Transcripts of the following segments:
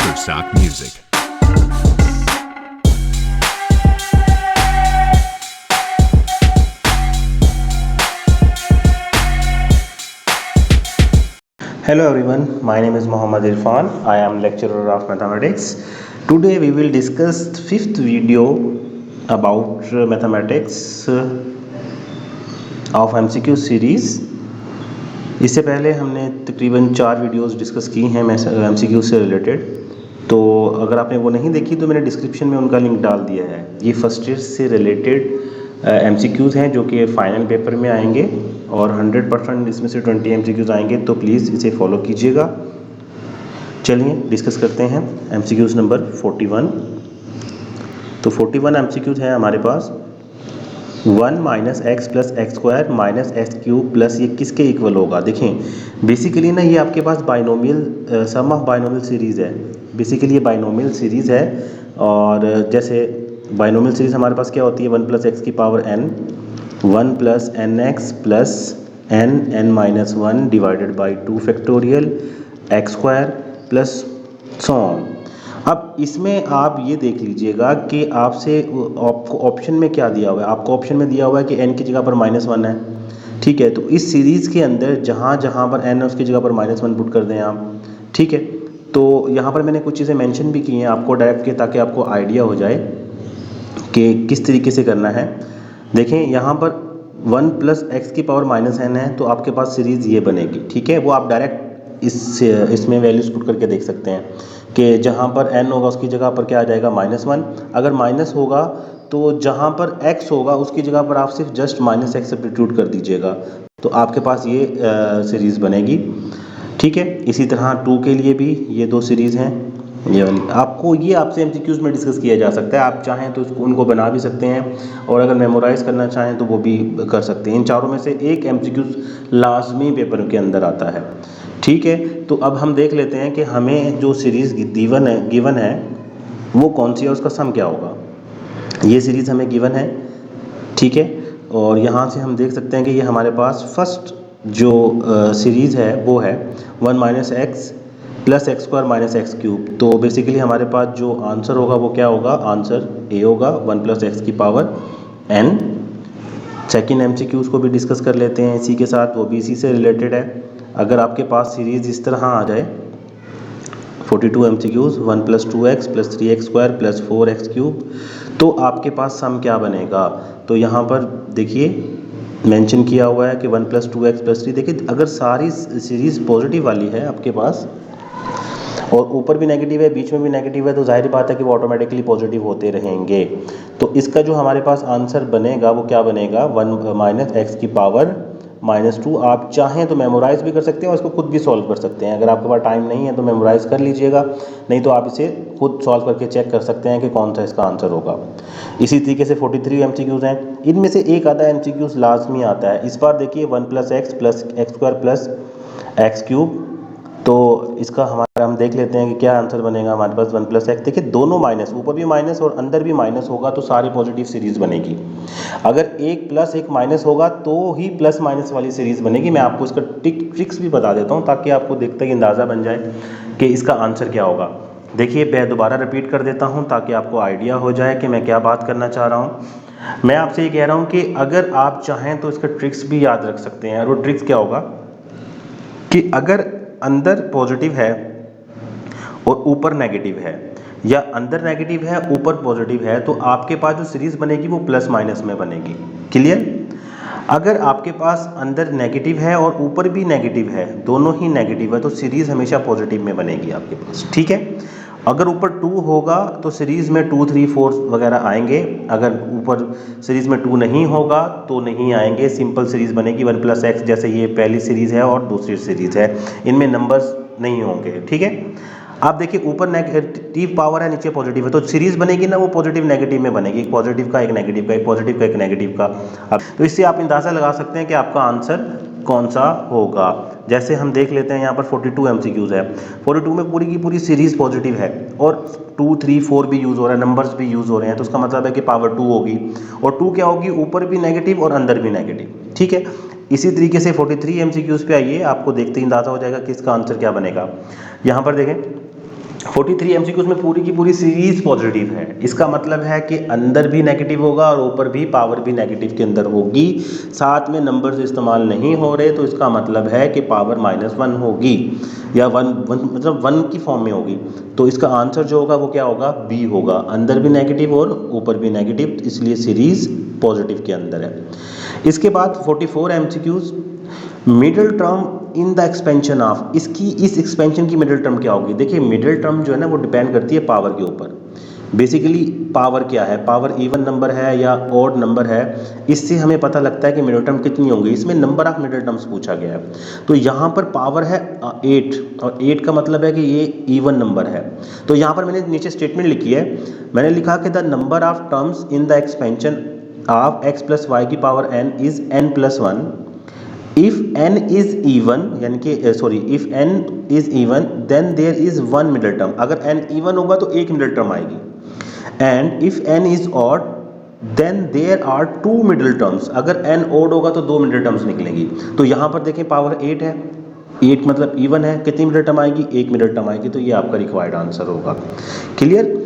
Shutterstock Music. Hello everyone, my name is Muhammad Irfan. I am lecturer of mathematics. Today we will discuss the fifth video about mathematics of MCQ series. इससे पहले हमने तकरीबन 4 videos discuss की हैं MCQ से related, तो अगर आपने वो नहीं देखी तो मैंने डिस्क्रिप्शन में उनका लिंक डाल दिया है। ये फर्स्ट ईयर से रिलेटेड MCQs हैं जो कि फाइनल पेपर में आएंगे और 100% इसमें से 20 MCQs आएंगे, तो प्लीज़ इसे फॉलो कीजिएगा। चलिए डिस्कस करते हैं MCQs नंबर 41। तो 41 MCQs हैं हमारे पास। 1 minus X plus X square minus X cube plus ये किसके इक्वल होगा। देखें बेसिकली ना ये आपके पास binomial sum of binomial series है। बेसिकली ये बाइनोमियल सीरीज़ है और जैसे बाइनोमियल सीरीज़ हमारे पास क्या होती है, 1 प्लस एक्स की power n, 1 plus n x plus n minus 1 divided by 2 factorial x square plus so on. अब इसमें आप ये देख लीजिएगा कि आपसे आपको ऑप्शन में क्या दिया हुआ है। आपको ऑप्शन में दिया हुआ है कि n की जगह पर -1 है, ठीक है। तो इस सीरीज़ के अंदर जहाँ जहाँ पर n है उसकी जगह पर -1 पुट कर दें आप, ठीक है। तो यहाँ पर मैंने कुछ चीज़ें मेंशन भी की हैं आपको डायरेक्ट के, ताकि आपको आइडिया हो जाए कि किस तरीके से करना है। देखें यहाँ पर 1 प्लस एक्स की पावर -n है, तो आपके पास सीरीज़ ये बनेगी, ठीक है। वो आप डायरेक्ट इसमें वैल्यूज़ पुट करके देख सकते हैं कि जहाँ पर n होगा उसकी जगह पर क्या आ जाएगा -1। अगर माइनस होगा तो जहाँ पर x होगा उसकी जगह पर आप सिर्फ जस्ट -x सब्स्टिट्यूट कर दीजिएगा, तो आपके पास ये सीरीज़ बनेगी, ठीक है। इसी तरह 2 के लिए भी ये 2 सीरीज़ हैं। ये वाली आपको ये आपसे MCQs में डिस्कस किया जा सकता है। आप चाहें तो उनको बना भी सकते हैं और अगर मेमोराइज़ करना चाहें तो वो भी कर सकते हैं। इन चारों में से एक MCQs लाजमी पेपर के अंदर आता है, ठीक है। तो अब हम देख लेते हैं कि हमें जो सीरीज़ गिवन है वो कौन सी है, उसका सम क्या होगा। ये सीरीज़ हमें गिवन है, ठीक है। और यहाँ से हम देख सकते हैं कि ये हमारे पास फर्स्ट जो सीरीज़ है वो है 1 minus X plus X square minus X cube. तो बेसिकली हमारे पास जो आंसर होगा वो क्या होगा, आंसर ए होगा 1 प्लस एक्स की पावर n। सेकेंड MCQ को भी डिस्कस कर लेते हैं इसी के साथ, वो भी इसी से रिलेटेड है। अगर आपके पास सीरीज़ इस तरह आ जाए 42 MCQs 1 plus 2x plus 3x square plus 4x cube, तो आपके पास सम क्या बनेगा। तो यहाँ पर देखिए मेंशन किया हुआ है कि 1 प्लस 2x प्लस 3। देखिए अगर सारी सीरीज़ पॉजिटिव वाली है आपके पास और ऊपर भी नेगेटिव है बीच में भी नेगेटिव है, तो जाहिर बात है कि वो ऑटोमेटिकली पॉजिटिव होते रहेंगे। तो इसका जो हमारे पास आंसर बनेगा वो क्या बनेगा, 1 माइनस एक्स की पावर -2। आप चाहें तो मेमोराइज़ भी कर सकते हैं और इसको खुद भी सॉल्व कर सकते हैं। अगर आपके पास टाइम नहीं है तो मेमोराइज़ कर लीजिएगा, नहीं तो आप इसे खुद सॉल्व करके चेक कर सकते हैं कि कौन सा इसका आंसर होगा। इसी तरीके से 43 MCQs हैं, इनमें से एक आधा MCQs लाजमी आता है। इस बार देखिए 1 plus X square plus x cube, तो इसका हमारा हम देख लेते हैं कि क्या आंसर बनेगा हमारे पास 1 प्लस एक्स। देखिए दोनों माइनस, ऊपर भी माइनस और अंदर भी माइनस होगा तो सारी पॉजिटिव सीरीज़ बनेगी। अगर एक प्लस एक माइनस होगा तो ही प्लस माइनस वाली सीरीज़ बनेगी। मैं आपको इसका ट्रिक्स भी बता देता हूँ ताकि आपको देखते ही अंदाज़ा बन जाए कि इसका आंसर क्या होगा। देखिए मैं दोबारा रिपीट कर देता हूँ ताकि आपको आइडिया हो जाए कि मैं क्या बात करना चाह रहा हूँ। मैं आपसे ये कह रहा हूँ कि अगर आप चाहें तो इसका ट्रिक्स भी याद रख सकते हैं। और वो ट्रिक्स क्या होगा कि अगर अंदर पॉजिटिव है और ऊपर नेगेटिव है, या अंदर नेगेटिव है ऊपर पॉजिटिव है, तो आपके पास जो सीरीज़ बनेगी वो प्लस माइनस में बनेगी। क्लियर। अगर आपके पास अंदर नेगेटिव है और ऊपर भी नेगेटिव है, दोनों ही नेगेटिव है, तो सीरीज़ हमेशा पॉजिटिव में बनेगी आपके पास, ठीक है। अगर ऊपर 2 होगा तो सीरीज़ में 2, 3, 4 वगैरह आएंगे। अगर ऊपर सीरीज़ में 2 नहीं होगा तो नहीं आएंगे, सिंपल सीरीज़ बनेगी 1 प्लस एक्स, जैसे ये पहली सीरीज़ है और दूसरी सीरीज़ है, इनमें नंबर्स नहीं होंगे, ठीक है। आप देखिए ऊपर नेगेटिव पावर है नीचे पॉजिटिव है, तो सीरीज़ बनेगी ना वो पॉजिटिव नेगेटिव में बनेगी, एक पॉजिटिव का एक नेगेटिव का, एक पॉजिटिव का एक नेगेटिव का। अब तो इससे आप अंदाज़ा लगा सकते हैं कि आपका आंसर कौन सा होगा। जैसे हम देख लेते हैं यहाँ पर 42 MCQs है, 42 में पूरी की पूरी सीरीज़ पॉजिटिव है और 2, 3, 4 भी यूज़ हो रहा है, नंबर्स भी यूज़ हो रहे हैं, तो उसका मतलब है कि पावर 2 होगी। और 2 क्या होगी, ऊपर भी नेगेटिव और अंदर भी नेगेटिव, ठीक है। इसी तरीके से 43 MCQs पे आइए, आपको देखते ही अंदाज़ा हो जाएगा कि इसका आंसर क्या बनेगा। यहाँ पर देखें 43 एमसीक्यूज में पूरी की पूरी सीरीज पॉजिटिव है। इसका मतलब है कि अंदर भी नेगेटिव होगा और ऊपर भी पावर भी नेगेटिव के अंदर होगी, साथ में नंबर्स इस्तेमाल नहीं हो रहे, तो इसका मतलब है कि पावर -1 होगी या वन मतलब 1 की फॉर्म में होगी। तो इसका आंसर जो होगा वो क्या होगा, बी होगा, अंदर भी नेगेटिव और ऊपर भी नेगेटिव, इसलिए सीरीज पॉजिटिव के अंदर है। इसके बाद 44 MCQs, middle term in the expansion of, इसकी इस एक्सपेंशन की मिडिल टर्म क्या होगी। देखिए मिडिल टर्म जो है ना वो डिपेंड करती है पावर के ऊपर। बेसिकली पावर क्या है, पावर इवन नंबर है या ऑड नंबर है, इससे हमें पता लगता है कि मिडिल टर्म कितनी होंगी। इसमें नंबर ऑफ मिडिल टर्म्स पूछा गया है, तो यहाँ पर पावर है 8 और 8 का मतलब है कि ये इवन नंबर है। तो यहाँ पर मैंने नीचे स्टेटमेंट लिखी है, मैंने लिखा कि the number of terms in the expansion of x plus Y की power n is n+1 if n is even, यानी कि if n is even then there is one middle term. अगर n इवन होगा तो एक middle term आएगी, and if n is odd then there are two middle terms. अगर n odd होगा तो दो मिडिल टर्म्स निकलेंगी। तो यहाँ पर देखें पावर 8 है, 8 मतलब इवन है, कितनी मिडिल टर्म आएगी, एक मिडिल टर्म आएगी, तो ये आपका रिक्वायर्ड आंसर होगा। क्लियर।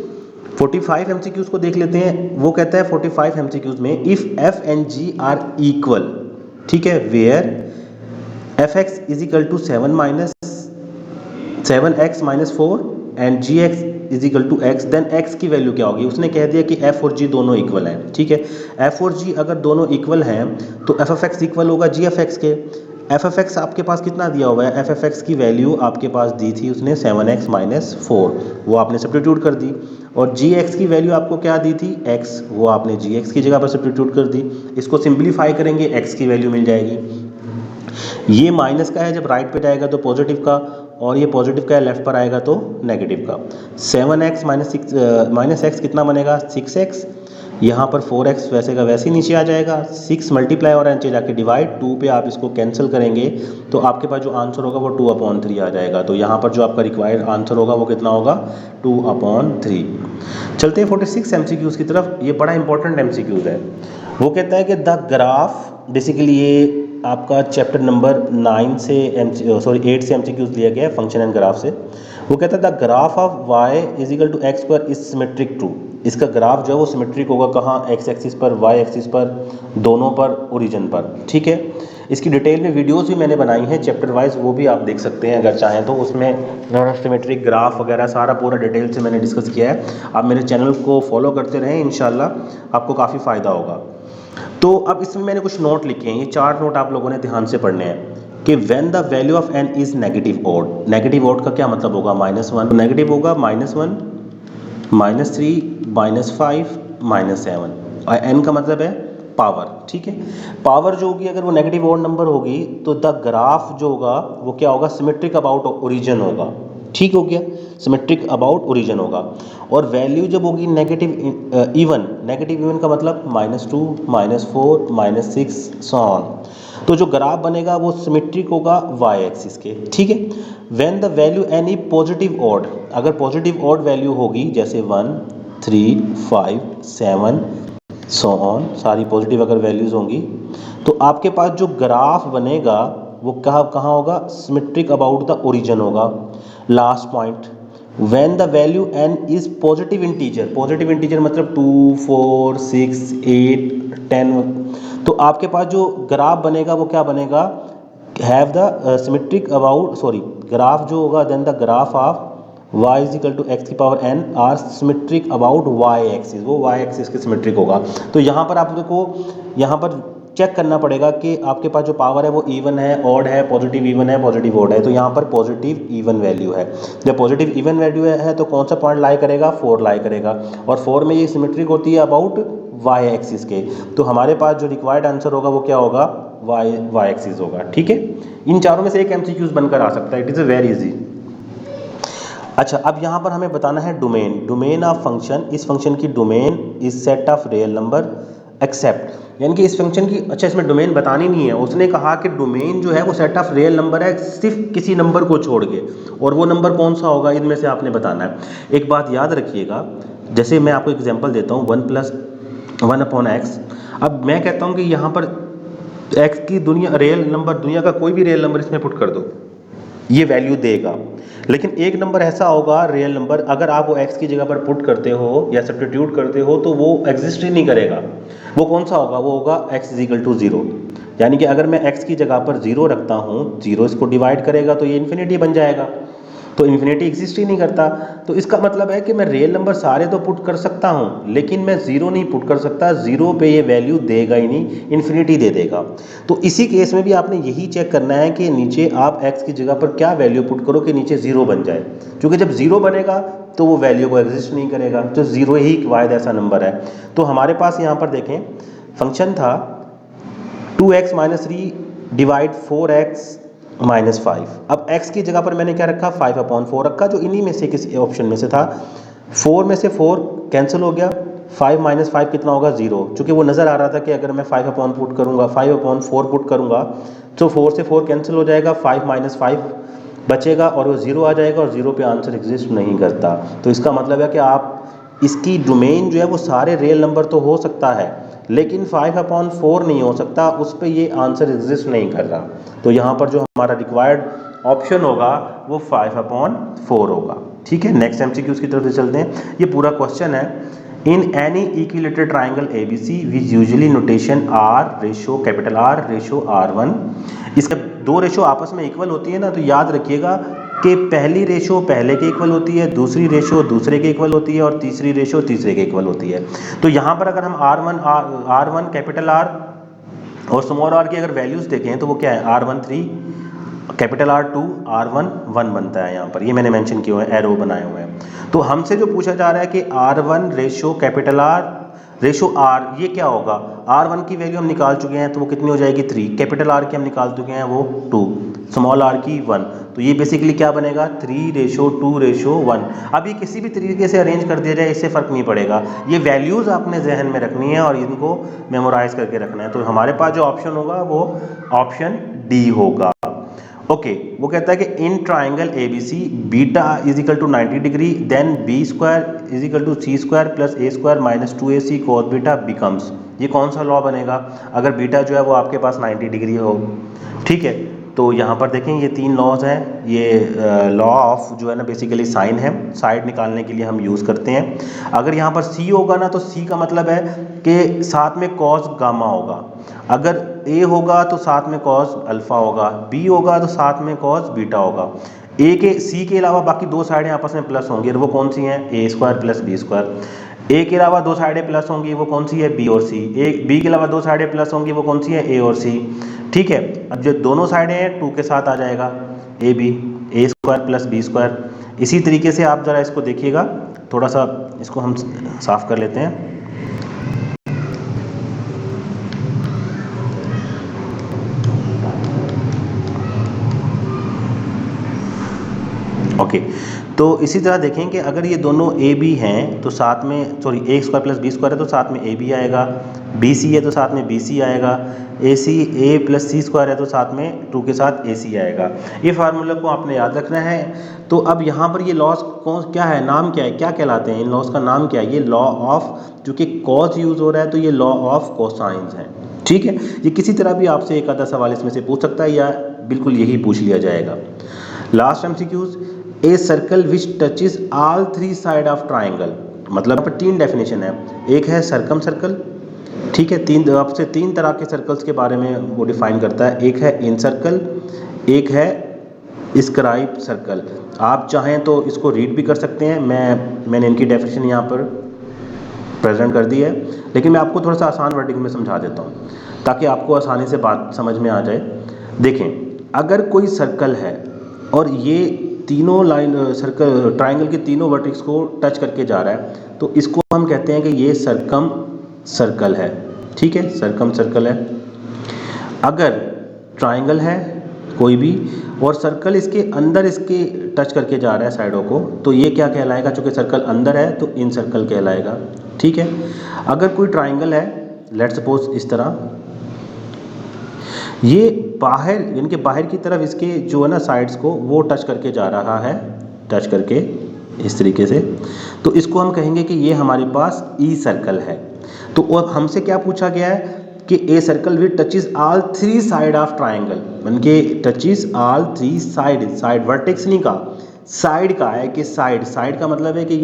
45 एमसीक्यूज को देख लेते हैं। वो कहता है 45 एमसीक्यूज में if f and g are equal, ठीक है, where fx is equal to 7x-4 and gx is equal to x, then x की वैल्यू क्या होगी। उसने कह दिया कि f और g दोनों इक्वल हैं, ठीक है। f और g अगर दोनों इक्वल हैं तो f(x) इक्वल होगा g(x) के। f(x) आपके पास कितना दिया हुआ है, f(x) की वैल्यू आपके पास दी थी उसने 7x-4, वो आपने सब्स्टिट्यूट कर दी, और gx की वैल्यू आपको क्या दी थी, x, वो आपने gx की जगह पर सब्स्टिट्यूट कर दी। इसको सिंप्लीफाई करेंगे, x की वैल्यू मिल जाएगी। ये माइनस का है, जब राइट पे जाएगा तो पॉजिटिव का, और ये पॉजिटिव का है लेफ्ट पर आएगा तो नेगेटिव का। 7x माइनस एक्स कितना बनेगा, 6x। यहाँ पर 4x वैसे का वैसे ही नीचे आ जाएगा, 6 मल्टीप्लाई और नीचे जाके डिवाइड, 2 पे आप इसको कैंसिल करेंगे तो आपके पास जो आंसर होगा वो 2/3 आ जाएगा। तो यहाँ पर जो आपका रिक्वायर्ड आंसर होगा वो कितना होगा, 2/3। चलते हैं 46 एमसीक्यूज की तरफ। ये बड़ा इंपॉर्टेंट एमसीक्यूज है। वो कहता है कि द ग्राफ, बेसिकली ये आपका चैप्टर नंबर 8 से एमसीक्यूज लिया गया है, फंक्शन एंड ग्राफ से। वो कहता है the graph of y is equal to x square is symmetric to, इसका ग्राफ जो है वो सिमेट्रिक होगा कहाँ, एक्स एक्सिस पर, वाई एक्सिस पर, दोनों पर, ओरिजिन पर, ठीक है। इसकी डिटेल में वीडियोस भी मैंने बनाई हैं चैप्टर वाइज, वो भी आप देख सकते हैं अगर चाहें तो। उसमें सिमेट्रिक ग्राफ वगैरह सारा पूरा डिटेल से मैंने डिस्कस किया है। आप मेरे चैनल को फॉलो करते रहें, इंशाल्लाह आपको काफ़ी फ़ायदा होगा। तो अब इसमें मैंने कुछ नोट लिखे हैं, ये 4 नोट आप लोगों ने ध्यान से पढ़ने हैं कि when the value of n is negative odd. Negative odd का क्या मतलब होगा, -1, नेगेटिव होगा -1, -3, -5, -7, और n का मतलब है पावर, ठीक है। पावर जो होगी अगर वो नेगेटिव ऑड नंबर होगी तो द ग्राफ जो होगा वो क्या होगा, सिमेट्रिक अबाउट ओरिजिन होगा, ठीक हो गया, सिमेट्रिक अबाउट ओरिजिन होगा। और वैल्यू जब होगी नेगेटिव इवन, नेगेटिव इवन का मतलब -2, -4, -6 सो ऑन। तो जो ग्राफ बनेगा वो सिमेट्रिक होगा y एक्सिस के, ठीक है। When the value n is positive odd, अगर पॉजिटिव ऑड वैल्यू होगी जैसे 1, 3, 5, 7 सो ऑन, सारी पॉजिटिव अगर वैल्यूज़ होंगी तो आपके पास जो ग्राफ बनेगा वो कहाँ होगा, सिमेट्रिक अबाउट द ओरिजिन होगा। Last point, when the value n is positive integer, positive integer मतलब 2, 4, 6, 8, 10, तो आपके पास जो ग्राफ बनेगा वो क्या बनेगा, have the symmetric about, graph जो होगा then the graph of y is equal to X की power n are symmetric about y axis, वो y एक्सिस के सिमेट्रिक होगा। तो यहाँ पर आप देखो, यहाँ पर चेक करना पड़ेगा कि आपके पास जो पावर है वो इवन है, ऑड है, पॉजिटिव इवन है, पॉजिटिव ऑड है। तो यहाँ पर पॉजिटिव इवन वैल्यू है, जब पॉजिटिव इवन वैल्यू है तो कौन सा पॉइंट लाई करेगा, 4 लाई करेगा, और 4 में ये सिमेट्रिक होती है अबाउट y एक्सिस के। तो हमारे पास जो रिक्वायर्ड आंसर होगा वो क्या होगा, y एक्सिस होगा, ठीक है। इन चारों में से एक एमसीक्यूज बनकर आ सकता है, it is a very easy. अच्छा, अब यहाँ पर हमें बताना है डोमेन, डोमेन ऑफ फंक्शन। इस फंक्शन की domain is set of real number except, यानी कि इस फंक्शन की, अच्छा इसमें डोमेन बतानी नहीं है, उसने कहा कि डोमेन जो है वो सेट ऑफ रियल नंबर है सिर्फ किसी नंबर को छोड़ के, और वो नंबर कौन सा होगा इनमें से आपने बताना है। एक बात याद रखिएगा, जैसे मैं आपको एग्जांपल देता हूँ 1 + 1/x। अब मैं कहता हूँ कि यहाँ पर x की दुनिया रियल नंबर, दुनिया का कोई भी रियल नंबर इसमें पुट कर दो, ये वैल्यू देगा। लेकिन एक नंबर ऐसा होगा रियल नंबर, अगर आप वो x की जगह पर पुट करते हो या सब्स्टिट्यूट करते हो तो वो एग्जिस्ट ही नहीं करेगा। वो कौन सा होगा? वो होगा x is equal to zero. यानी कि अगर मैं x की जगह पर जीरो रखता हूँ, जीरो इसको डिवाइड करेगा तो ये इन्फिनिटी बन जाएगा, तो इन्फिनिटी एग्जिस्ट ही नहीं करता। तो इसका मतलब है कि मैं रियल नंबर सारे तो पुट कर सकता हूँ, लेकिन मैं जीरो नहीं पुट कर सकता, जीरो पे ये वैल्यू देगा ही नहीं, इन्फिनिटी दे देगा। तो इसी केस में भी आपने यही चेक करना है कि नीचे आप x की जगह पर क्या वैल्यू पुट करो कि नीचे जीरो बन जाए, क्योंकि जब जीरो बनेगा तो वो वैल्यू को एग्जिस्ट नहीं करेगा, तो जीरो ही वाहिद ऐसा नंबर है। तो हमारे पास यहाँ पर देखें फंक्शन था 2x minus three divide 4x minus five. अब x की जगह पर मैंने क्या रखा? 5/4 रखा, जो इन्हीं में से किसी ऑप्शन में से था। 4 में से 4 कैंसिल हो गया, 5 माइनस 5 कितना होगा? 0। चूँकि वो नज़र आ रहा था कि अगर मैं 5/4 पुट करूँगा, 5/4 पुट करूँगा तो 4 से 4 कैंसिल हो जाएगा, 5 माइनस 5 बचेगा और वो 0 आ जाएगा, और 0 पे आंसर एग्जिस्ट नहीं करता। तो इसका मतलब है कि आप इसकी डोमेन जो है वो सारे रियल नंबर तो हो सकता है, लेकिन 5/4 नहीं हो सकता, उस पर ये आंसर एग्जिस्ट नहीं कर रहा। तो यहाँ पर जो हमारा रिक्वायर्ड ऑप्शन होगा वो 5/4 होगा। ठीक है, नेक्स्ट एमसीक्यू की तरफ से चलते हैं। ये पूरा क्वेश्चन है, in any equilateral triangle ABC which usually notation R ratio capital R ratio R1। इसके दो रेशो आपस में इक्वल होती है ना, तो याद रखिएगा कि पहली रेशो पहले के इक्वल होती है, दूसरी रेशो दूसरे के इक्वल होती है, और तीसरी रेशो तीसरे के इक्वल होती है। तो यहाँ पर अगर हम R1 कैपिटल R और स्मॉल r की अगर वैल्यूज देखें तो वो क्या है? R1 3, कैपिटल R2, R1 1 बनता है। यहाँ पर ये मैंने मेंशन किया हुआ है, एरो बनाए हुए हैं। तो हमसे जो पूछा जा रहा है कि R1 ratio capital R ratio R, ये क्या होगा? R1 की वैल्यू हम निकाल चुके हैं, तो वो कितनी हो जाएगी? 3। कैपिटल R की हम निकाल चुके हैं, वो 2। स्मॉल r की 1। तो ये बेसिकली क्या बनेगा? 3:2:1। अब ये किसी भी तरीके से अरेंज कर दिया जाए, इससे फ़र्क नहीं पड़ेगा, ये वैल्यूज़ आपने जहन में रखनी है और इनको मेमोराइज करके रखना है। तो हमारे पास जो ऑप्शन होगा वो ऑप्शन डी होगा। ओके, वो कहता है कि in triangle ABC beta is equal to 90 degree, then B square is equal to C square plus A square minus 2AC cos beta becomes. ये कौन सा लॉ बनेगा अगर बीटा जो है वो आपके पास 90 डिग्री हो? ठीक है, तो यहाँ पर देखें ये तीन लॉज हैं। ये लॉ ऑफ जो है ना बेसिकली साइन है, साइड निकालने के लिए हम यूज़ करते हैं। अगर यहाँ पर सी होगा ना, तो सी का मतलब है कि साथ में कॉस गामा होगा। अगर ए होगा तो साथ में कॉस अल्फा होगा, बी होगा तो साथ में कॉस बीटा होगा। ए के सी के अलावा बाकी दो साइडें आपस में प्लस होंगी, और वो कौन सी हैं? ए स्क्वायर प्लस बी स्क्वायर। ए के अलावा दो साइडें प्लस होंगी, वो कौन सी है? बी और सी। ए बी के अलावा दो साइडें प्लस होंगी, वो कौन सी है? ए और सी। ठीक है, अब जो दोनों साइडें हैं 2 के साथ आ जाएगा A B, A square plus B square. इसी तरीके से आप ज़रा इसको देखिएगा, थोड़ा सा इसको हम साफ कर लेते हैं। ओके, तो इसी तरह देखें कि अगर ये दोनों ए बी हैं तो साथ में, सॉरी, ए स्क्वायर प्लस बी स्क्वायर है तो साथ में ए बी आएगा, बी सी है तो साथ में बी सी आएगा, ए सी ए प्लस सी स्क्वायर है तो साथ में 2 के साथ ए सी आएगा। ये फार्मूला को आपने याद रखना है। तो अब यहाँ पर ये लॉस कौन क्या है, नाम क्या है, क्या कहलाते हैं इन लॉस का नाम क्या है? ये लॉ ऑफ, जो कि कॉस यूज़ हो रहा है तो ये लॉ ऑफ कोसाइंस है। ठीक है, ये किसी तरह भी आपसे एक आधा सवाल इसमें से पूछ सकता है या बिल्कुल यही पूछ लिया जाएगा। Last MCQs, a circle which touches all 3 side of triangle. मतलब यहाँ पर 3 डेफिनेशन है। एक है सरकम सर्कल, ठीक है, आपसे 3 तरह के सर्कल्स के बारे में वो डिफाइन करता है। एक है इन सर्कल, एक है स्क्राइब सर्कल। आप चाहें तो इसको रीड भी कर सकते हैं, मैंने इनकी डेफिनेशन यहाँ पर प्रेजेंट कर दी है, लेकिन मैं आपको थोड़ा सा आसान वर्डिंग में समझा देता हूँ ताकि आपको आसानी से बात समझ में आ जाए। देखें, अगर कोई सर्कल है और ये तीनों लाइन सर्कल ट्राइंगल के तीनों वर्टेक्स को टच करके जा रहा है, तो इसको हम कहते हैं कि ये सरकम सर्कल है। ठीक है, सरकम सर्कल है। अगर ट्राइंगल है कोई भी और सर्कल इसके अंदर इसके टच करके जा रहा है साइडों को, तो ये क्या कहलाएगा? चूँकि सर्कल अंदर है तो इन सर्कल कहलाएगा। ठीक है, अगर कोई ट्राइंगल है, लेट्स सपोज इस तरह, ये बाहर, इनके बाहर की तरफ इसके जो है ना साइड्स को वो टच करके जा रहा है, टच करके इस तरीके से, तो इसको हम कहेंगे कि ये हमारे पास ई सर्कल है। तो अब हमसे क्या पूछा गया है कि a circle which touches all 3 side of triangle, मन के touches all 3 side, side vertex नहीं कहा, साइड का है कि साइड का मतलब है कि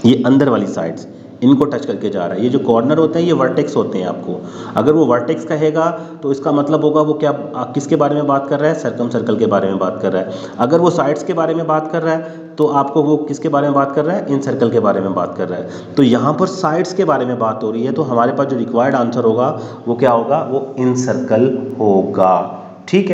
ये अंदर वाली साइड्स इनको टच करके जा रहा है। ये जो कॉर्नर होते हैं ये वर्टेक्स होते हैं आपको। अगर वो वर्टेक्स कहेगा तो इसका मतलब होगा वो क्या किसके बारे में बात कर रहा है, सर्कम सर्कल के बारे में बात कर रहा है। अगर वो साइड्स के बारे में बात कर रहा है तो आपको वो किसके बारे में बात कर रहा है, इन सर्कल के बारे में बात कर रहा है। तो यहाँ पर साइड्स के बारे में बात हो रही है, तो हमारे पास जो रिक्वायर्ड आंसर होगा वो क्या होगा, वो इन सर्कल होगा। ठीक है।